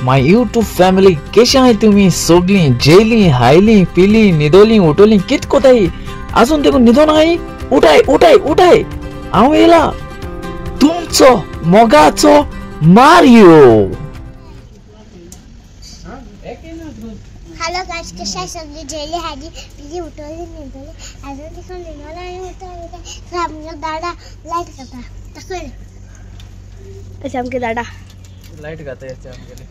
My YouTube family कशी आहे तुम्ही सगळी जेली हायली पिली निदोली उठवली कित कोताई अजून देखून निदो नाही उठाय उठाय उठाय हांव येला तुमचो मोगाचो मारियो। हेलो गाइस कैसे हैं सभी जेली हाजी पिली उठोली निदोली अजून देखो निदोला नाही उठा तो हम लोग दादा लाइट करता तसं अच्छा हमके दादा लाइट गाता याच्या आमगेले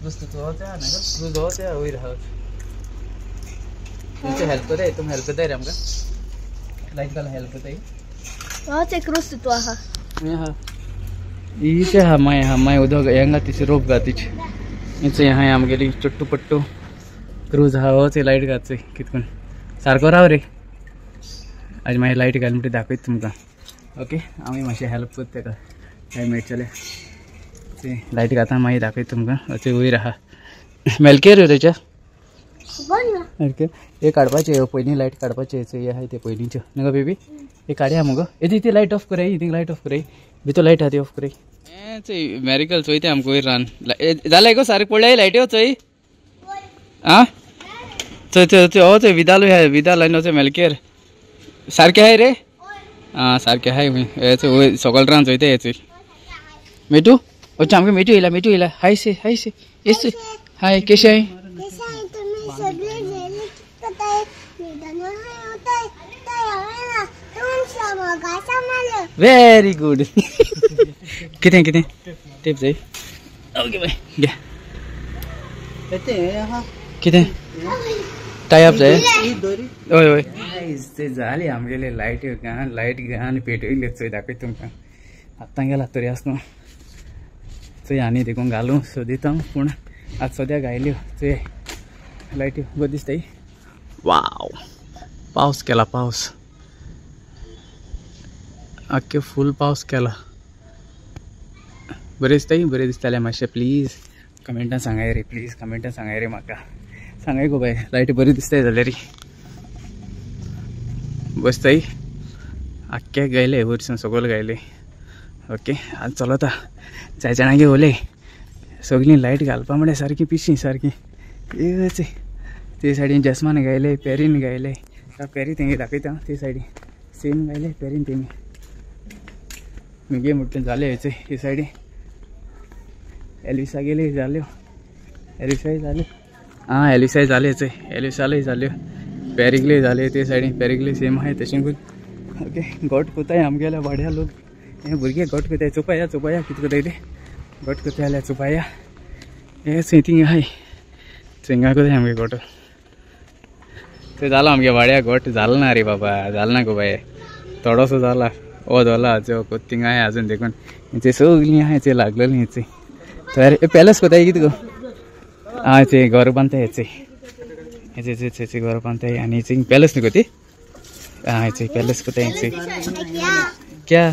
दुसरं तो होत्या ना ग तुझं होत्या होई राहत तुमचे हेल्प करे तुम हेल्प करताय रे आमका लाइट गाला हेल्प करताय बहुत एक रोज तो हा यहाँ इसे हमाय उधर यंगा तिसे रोप गातीच इसे यहाँ आमगेली चुट्टू पट्टू क्रूज हा होते लाइट गाचे कितकून सारको राव रे आज मागीर लाइट घाल म्हणटा दाखयत तुमकां ओके आमी मातशें हेल्प करता तेका टायम मेळटले ते लाइट घालता मागीर दाखयत तुमकां ते वयर आहा मेलकेर रे तेच्या मेलकेर हे काडपाचें पयलीं लाइट काडपाचें हे आहाय ते पयलींच्यो नगो बेबी हे काडया मुगो येदी ती लाइट ऑफ कराय ती लाइट ऑफ कराय भितर लाइट आहा ती ऑफ कराय हे मेरिकल चोयते आमकां वयर रान जालें गो सारकें पडलें लाइट हो चोय आं चोय चोय चोय हो चोय विदालो हे विदाल आनी हो मेलकेर सारकें आहाय रे आं सारकें आहाय हे चोय सकयल रान चोयते हे चोय मिठू अच्छा आमकां मिठू येयला हाय से येस हाय केशें आहाय वेरी गुड कितें टेप जाय ओके बाय घे कितें टाय अप जाय ओय ओय ते जाली आमगेले लाइट घान पेटयले चोय दाखय तुमकां आतां गेला तरी आसनो चोय आनी देखून घालूं सोदिता पूण आज सद्या गायल्यो चोय लायट्यो बरी दिसताय वाव पावस केला पावस आख्खे फूल पावस केला बरें दिसतालें मातशें प्लीज कमेंटान सांगाय रे प्लीज कमेंटान सांगाय रे म्हाका सांगाय गो बाय लायट बरी दिसताय जाल्यार बसताय आख्खे गायले वयरसून सकयल गायले ओके आज चलता जाय जाणांगे उलय सगळीं लायट घालपा म्हळ्यार सारकी पिशी सारकी ते सायडीन जसमान गायले पेरीन गायले पेरी तेंगे दाखयता ते सायडीन सेम गायले पेरीन तेमी मुगे म्हणटा जाले हेचे हे सायडीन एलविसा गेले जाल्यो एलविसाय जाल्यो आं एलविसाय जाले हेचे एलविसालय जाल्यो पेरिगले जाले ते सायडीन पेरिगले सेम आहाय तशें करून ओके गोट कोताय आमगेल्या वाड्या लोक हे भुरगे गोट कोताय चोपाया कितें कोताय ते गोट कोताय जाल्यार चोपाया हे सेतींग आहाय थिंगा कोताय आमगे गोट ते जाला आमगे वाड्या गोट जाला ना रे बाबा जाला ना गो बाय थोडोसो जाला ओ जाला जो थिंगा आहाय अजून देखून ते सगळीं आहाय ते लागलेलीं हेचे तर पॅलस कोताय कितें गो आं ते घर बांदताय हेचे घर बांदताय आनी हेचे पॅलस न्ही गो ती आं हेचे पॅलस कोताय हेचे क्या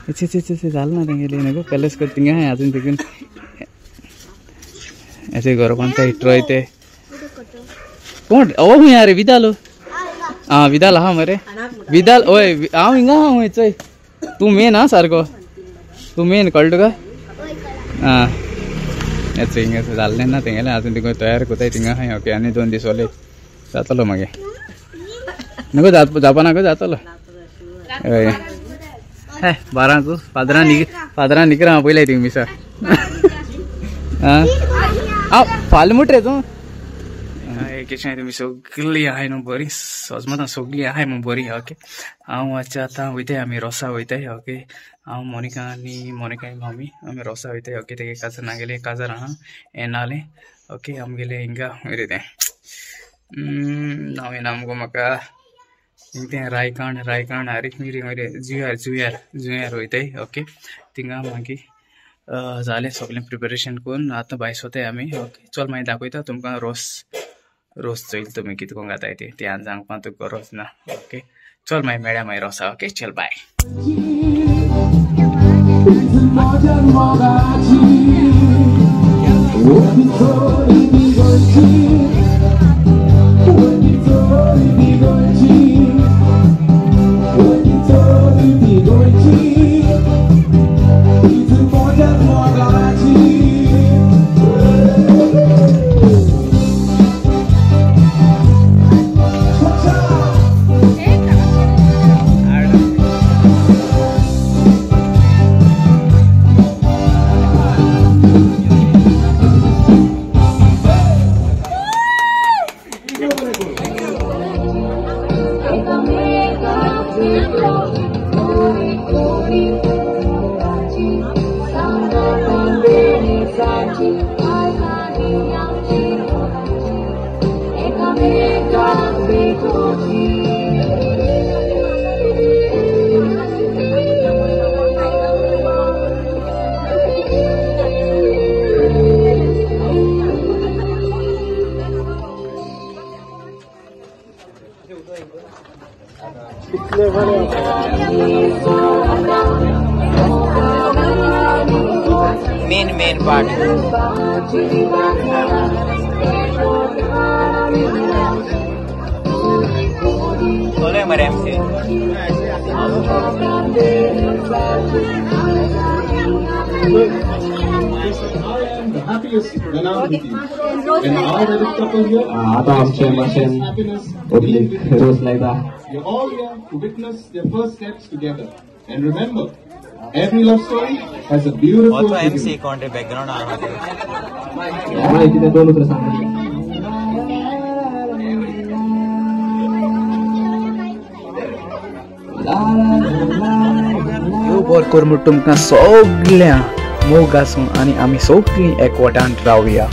हेचे जाला ना तेंगेली न्ही पॅलस को थिंगा आहाय अजून देखून हेचे घर बांदताय ट्रय ते कोण ओ हूंय रे विदालो आं विदाल आहा मरे विदाल ओय हांव हिंगा आहा हूंय चोय तूं मेन आं सारको तूं मेन कळ्ळें तुका आं हेचे हिंगा जाल्लें ना तेंगेलें अजून देखून तयार कोताय थिंगा आहाय ओके आनी 2 दीस जाले जातलो मागीर नको जावपा नाका जातलो हय हे 12 तूं पाद्रां निकरां पयलें थिंग मिसा आं फाल्यां मुट रे तूं केशें तुमी सगळीं आहाय न्हू बरी सजमतां सगळीं आहाय म्हूण बरी ओके हांव आतां वयताय आमी रोसा वयताय ओके हांव मोनिका मम्मी आमी रोसा वयताय ओके तेगे काजार नागेले काजार आहा एनालें ओके आमगेले हिंगा वयर तें नांव येना मुगो म्हाका तें रायकाण आरिकमिरी वयर जुंयार वयताय ओके थिंगा मागीर जालें सगळें प्रिपरेशन करून आतां भायर सोताय आमी ओके चल मागीर दाखयता तुमकां रोस चोयल तुमी कितें कोण घाताय ते आनी सांगपा तुका गरज ना ओके चल मागीर मेळ्या मागीर रोसा ओके चल bye It's more than main part बोले मरेम से आता आमचे मशीन उरली रोज लायता. You're all here to witness their first steps together. And remember, every love story has a beautiful MC कौन रे बैकग्राउंड आ रहा है यार इतने दोन उतर सांगते. यो बर करून तुमकां सगळ्या मोग आसूं आनी आमी सगळीं एकवटान रावया.